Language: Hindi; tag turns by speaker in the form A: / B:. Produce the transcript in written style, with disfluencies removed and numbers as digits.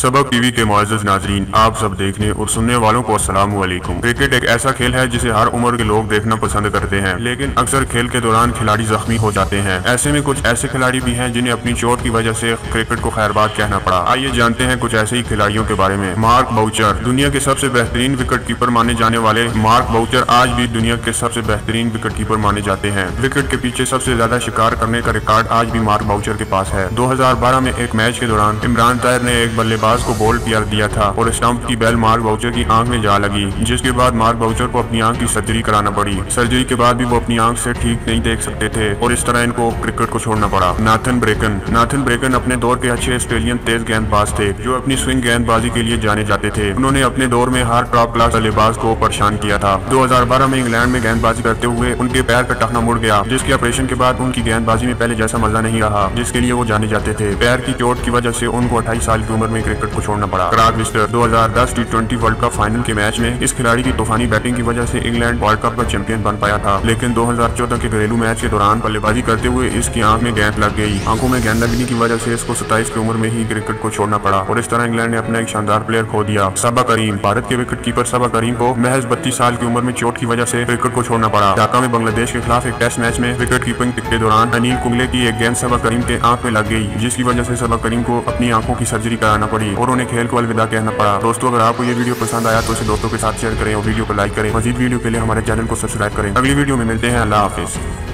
A: सबक टीवी के मुअज़्ज़ज़ नाज़रीन, आप सब देखने और सुनने वालों को अस्सलाम वालेकुम। क्रिकेट एक ऐसा खेल है जिसे हर उम्र के लोग देखना पसंद करते हैं, लेकिन अक्सर खेल के दौरान खिलाड़ी जख्मी हो जाते हैं। ऐसे में कुछ ऐसे खिलाड़ी भी हैं जिन्हें अपनी चोट की वजह से क्रिकेट को खैरबाद कहना पड़ा। आइए जानते हैं कुछ ऐसे ही खिलाड़ियों के बारे में। मार्क बाउचर, दुनिया के सबसे बेहतरीन विकेट कीपर माने जाने वाले मार्क बाउचर आज भी दुनिया के सबसे बेहतरीन विकेट कीपर माने जाते हैं। विकेट के पीछे सबसे ज्यादा शिकार करने का रिकॉर्ड आज भी मार्क बाउचर के पास है। 2012 में एक मैच के दौरान इमरान ताहिर ने एक बल्लेबाज को बॉल दिया था और स्टंप की बैल मार्क बाउचर की आंख में जा लगी, जिसके बाद मार्क बाउचर को अपनी आंख की सर्जरी कराना पड़ी। सर्जरी के बाद भी वो अपनी आंख से ठीक नहीं देख सकते थे और इस तरह इनको क्रिकेट को छोड़ना पड़ा। नाथन ब्रेकन अपने दौर के अच्छे ऑस्ट्रेलियन तेज गेंदबाज थे जो अपनी स्विंग गेंदबाजी के लिए जाने जाते थे। उन्होंने अपने दौर में हर टॉप क्लास बल्लेबाज को परेशान किया था। 2012 में इंग्लैंड में गेंदबाजी करते हुए उनके पैर का टखना मुड़ गया, जिसके ऑपरेशन के बाद उनकी गेंदबाजी में पहले जैसा मजा नहीं रहा जिसके लिए वो जाने जाते थे। पैर की चोट की वजह से उनको 28 साल की उम्र में क्रिकेट को छोड़ना पड़ा। 2010 T20 वर्ल्ड कप फाइनल के मैच में इस खिलाड़ी की तूफानी बैटिंग की वजह से इंग्लैंड वर्ल्ड कप का चैंपियन बन पाया था, लेकिन 2014 के घरेलू मैच के दौरान बल्लेबाजी करते हुए इसकी आंख में गेंद लग गई। आंखों में गेंद लगने की वजह से इसको 27 की उम्र में ही क्रिकेट को छोड़ना पड़ा और इस तरह इंग्लैंड ने अपना एक शानदार प्लेयर खो दिया। सबा करीम, भारत के विकेट कीपर सबा करीम को महज 32 साल की उम्र में चोट की वजह से क्रिकेट को छोड़ना पड़ा। ढाका में बांग्लादेश के खिलाफ एक टेस्ट मैच में विकेट कीपिंग के दौरान अनिल कुंबले की एक गेंद सबा करीम के आंख में लग गई, जिसकी वजह से सबा करीम को अपनी आंखों की सर्जरी कराना पड़ी और उन्हें खेल को अलविदा कहना पड़ा। दोस्तों, अगर आपको ये वीडियो पसंद आया तो इसे दोस्तों के साथ शेयर करें और वीडियो को लाइक करें। मजीद वीडियो के लिए हमारे चैनल को सब्सक्राइब करें। अगली वीडियो में मिलते हैं। अल्लाह हाफिज।